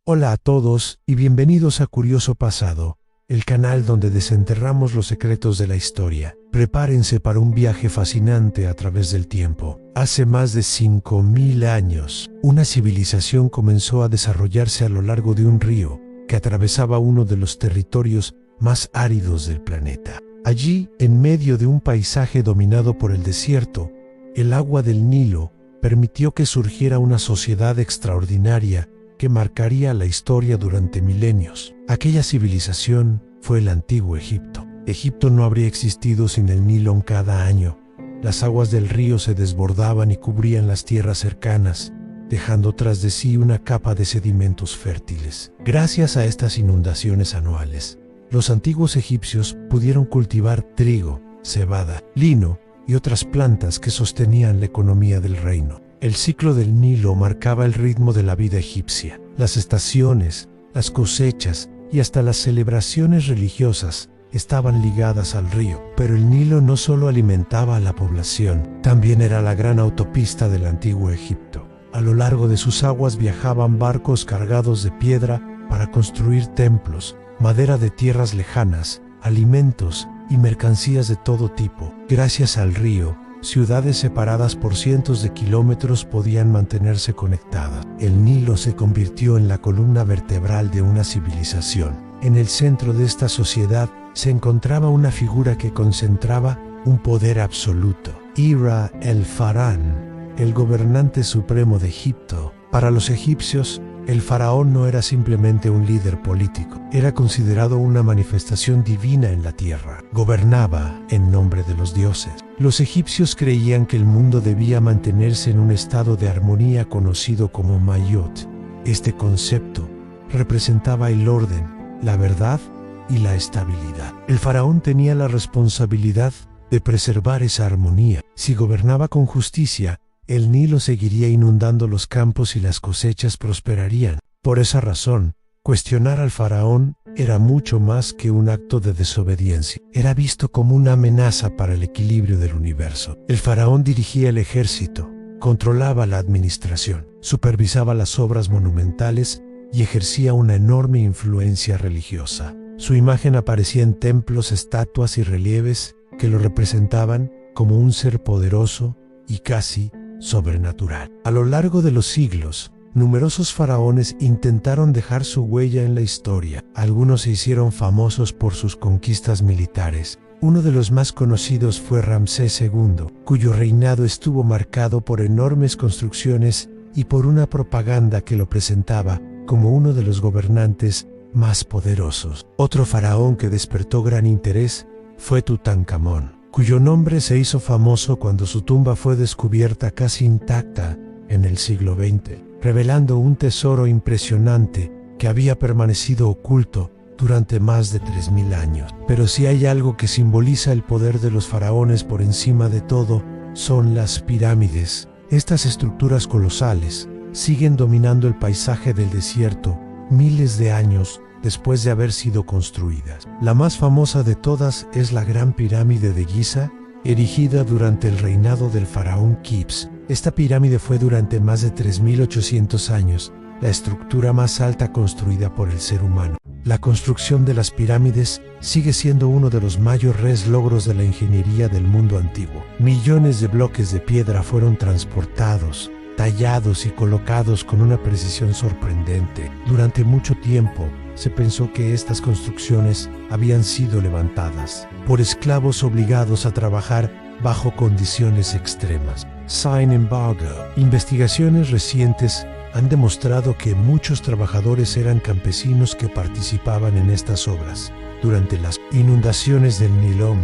Hola a todos y bienvenidos a Curioso Pasado, el canal donde desenterramos los secretos de la historia. Prepárense para un viaje fascinante a través del tiempo. Hace más de 5000 años, una civilización comenzó a desarrollarse a lo largo de un río que atravesaba uno de los territorios más áridos del planeta. Allí, en medio de un paisaje dominado por el desierto, el agua del Nilo permitió que surgiera una sociedad extraordinaria que marcaría la historia durante milenios. Aquella civilización fue el antiguo Egipto. Egipto no habría existido sin el Nilo cada año. Las aguas del río se desbordaban y cubrían las tierras cercanas, dejando tras de sí una capa de sedimentos fértiles. Gracias a estas inundaciones anuales, los antiguos egipcios pudieron cultivar trigo, cebada, lino y otras plantas que sostenían la economía del reino. El ciclo del Nilo marcaba el ritmo de la vida egipcia. Las estaciones, las cosechas y hasta las celebraciones religiosas estaban ligadas al río. Pero el Nilo no solo alimentaba a la población, también era la gran autopista del antiguo Egipto. A lo largo de sus aguas viajaban barcos cargados de piedra para construir templos, madera de tierras lejanas, alimentos y mercancías de todo tipo. Gracias al río, ciudades separadas por cientos de kilómetros podían mantenerse conectadas. El Nilo se convirtió en la columna vertebral de una civilización. En el centro de esta sociedad se encontraba una figura que concentraba un poder absoluto. Era el faraón, el gobernante supremo de Egipto. Para los egipcios, el faraón no era simplemente un líder político, era considerado una manifestación divina en la tierra. Gobernaba en nombre de los dioses. Los egipcios creían que el mundo debía mantenerse en un estado de armonía conocido como Mayot. Este concepto representaba el orden, la verdad y la estabilidad. El faraón tenía la responsabilidad de preservar esa armonía. Si gobernaba con justicia, el Nilo seguiría inundando los campos y las cosechas prosperarían. Por esa razón, cuestionar al faraón era mucho más que un acto de desobediencia. Era visto como una amenaza para el equilibrio del universo. El faraón dirigía el ejército, controlaba la administración, supervisaba las obras monumentales y ejercía una enorme influencia religiosa. Su imagen aparecía en templos, estatuas y relieves que lo representaban como un ser poderoso y casi sobrenatural. A lo largo de los siglos, numerosos faraones intentaron dejar su huella en la historia. Algunos se hicieron famosos por sus conquistas militares. Uno de los más conocidos fue Ramsés II, cuyo reinado estuvo marcado por enormes construcciones y por una propaganda que lo presentaba como uno de los gobernantes más poderosos. Otro faraón que despertó gran interés fue Tutankamón, cuyo nombre se hizo famoso cuando su tumba fue descubierta casi intacta en el siglo XX, revelando un tesoro impresionante que había permanecido oculto durante más de 3000 años. Pero si hay algo que simboliza el poder de los faraones por encima de todo, son las pirámides. Estas estructuras colosales siguen dominando el paisaje del desierto miles de años después de haber sido construidas. La más famosa de todas es la Gran Pirámide de Giza, erigida durante el reinado del faraón Quips. Esta pirámide fue durante más de 3800 años la estructura más alta construida por el ser humano. La construcción de las pirámides sigue siendo uno de los mayores logros de la ingeniería del mundo antiguo. Millones de bloques de piedra fueron transportados, tallados y colocados con una precisión sorprendente. Durante mucho tiempo, se pensó que estas construcciones habían sido levantadas por esclavos obligados a trabajar bajo condiciones extremas. Sin embargo, investigaciones recientes han demostrado que muchos trabajadores eran campesinos que participaban en estas obras. Durante las inundaciones del Nilo,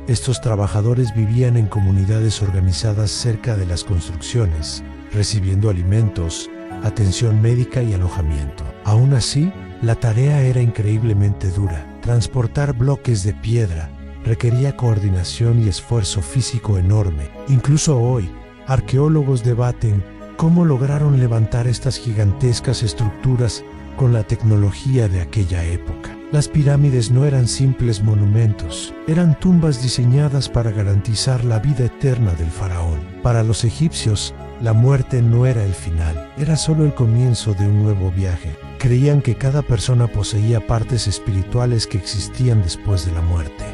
estos trabajadores vivían en comunidades organizadas cerca de las construcciones, recibiendo alimentos, atención médica y alojamiento. Aún así, la tarea era increíblemente dura. Transportar bloques de piedra requería coordinación y esfuerzo físico enorme. Incluso hoy, arqueólogos debaten cómo lograron levantar estas gigantescas estructuras con la tecnología de aquella época. Las pirámides no eran simples monumentos, eran tumbas diseñadas para garantizar la vida eterna del faraón. Para los egipcios, La muerte no era el final, era solo el comienzo de un nuevo viaje. Creían que cada persona poseía partes espirituales que existían después de la muerte.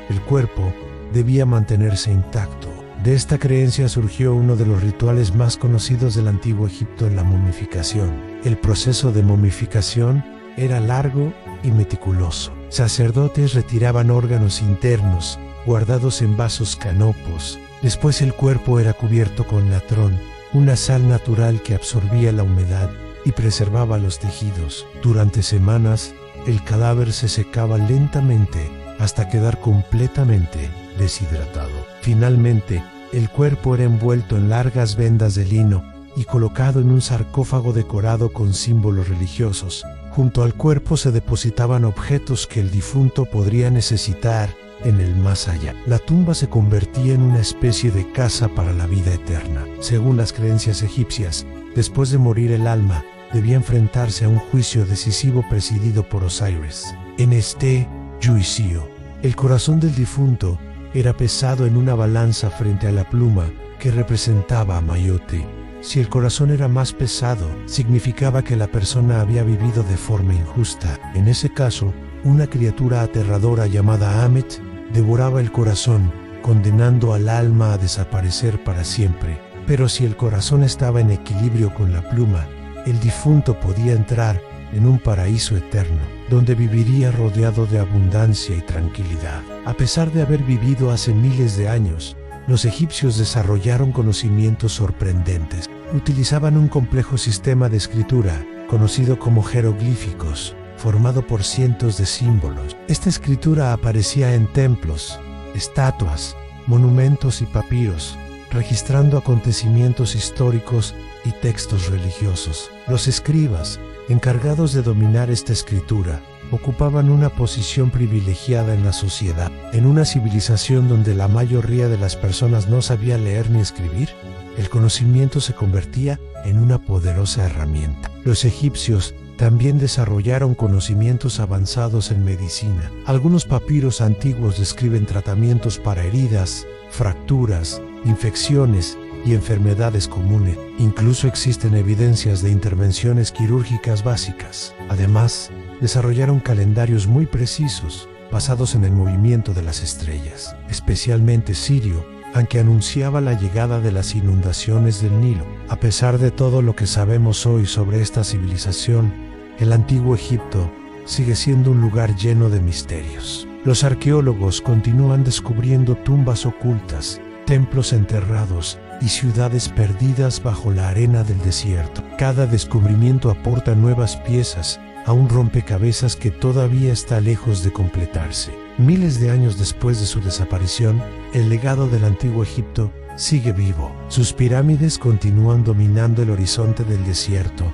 El cuerpo debía mantenerse intacto. De esta creencia surgió uno de los rituales más conocidos del antiguo Egipto, la momificación. El proceso de momificación era largo y meticuloso. Sacerdotes retiraban órganos internos, guardados en vasos canopos. Después el cuerpo era cubierto con latrón, una sal natural que absorbía la humedad y preservaba los tejidos. Durante semanas, el cadáver se secaba lentamente hasta quedar completamente deshidratado. Finalmente, el cuerpo era envuelto en largas vendas de lino y colocado en un sarcófago decorado con símbolos religiosos. Junto al cuerpo se depositaban objetos que el difunto podría necesitar en el más allá. La tumba se convertía en una especie de casa para la vida eterna. Según las creencias egipcias, después de morir el alma debía enfrentarse a un juicio decisivo presidido por Osiris. En este juicio, el corazón del difunto era pesado en una balanza frente a la pluma que representaba a Mayotte. Si el corazón era más pesado, significaba que la persona había vivido de forma injusta. En ese caso, una criatura aterradora llamada Amet devoraba el corazón, condenando al alma a desaparecer para siempre. Pero si el corazón estaba en equilibrio con la pluma, el difunto podía entrar en un paraíso eterno, donde viviría rodeado de abundancia y tranquilidad. A pesar de haber vivido hace miles de años, los egipcios desarrollaron conocimientos sorprendentes. Utilizaban un complejo sistema de escritura, conocido como jeroglíficos, formado por cientos de símbolos. Esta escritura aparecía en templos, estatuas, monumentos y papiros, registrando acontecimientos históricos y textos religiosos. Los escribas, encargados de dominar esta escritura, ocupaban una posición privilegiada en la sociedad. En una civilización donde la mayoría de las personas no sabía leer ni escribir, el conocimiento se convertía en una poderosa herramienta. Los egipcios también desarrollaron conocimientos avanzados en medicina. Algunos papiros antiguos describen tratamientos para heridas, fracturas, infecciones y enfermedades comunes. Incluso existen evidencias de intervenciones quirúrgicas básicas. Además, desarrollaron calendarios muy precisos, basados en el movimiento de las estrellas, especialmente Sirio, aunque anunciaba la llegada de las inundaciones del Nilo. A pesar de todo lo que sabemos hoy sobre esta civilización, el antiguo Egipto sigue siendo un lugar lleno de misterios. Los arqueólogos continúan descubriendo tumbas ocultas, templos enterrados y ciudades perdidas bajo la arena del desierto. Cada descubrimiento aporta nuevas piezas a un rompecabezas que todavía está lejos de completarse. Miles de años después de su desaparición, el legado del antiguo Egipto sigue vivo. Sus pirámides continúan dominando el horizonte del desierto.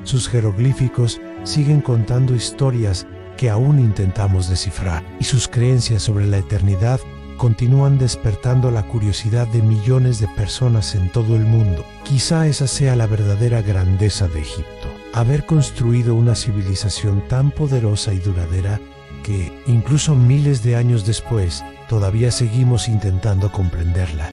Sus jeroglíficos siguen contando historias que aún intentamos descifrar, y sus creencias sobre la eternidad continúan despertando la curiosidad de millones de personas en todo el mundo. Quizá esa sea la verdadera grandeza de Egipto, haber construido una civilización tan poderosa y duradera que, incluso miles de años después, todavía seguimos intentando comprenderla.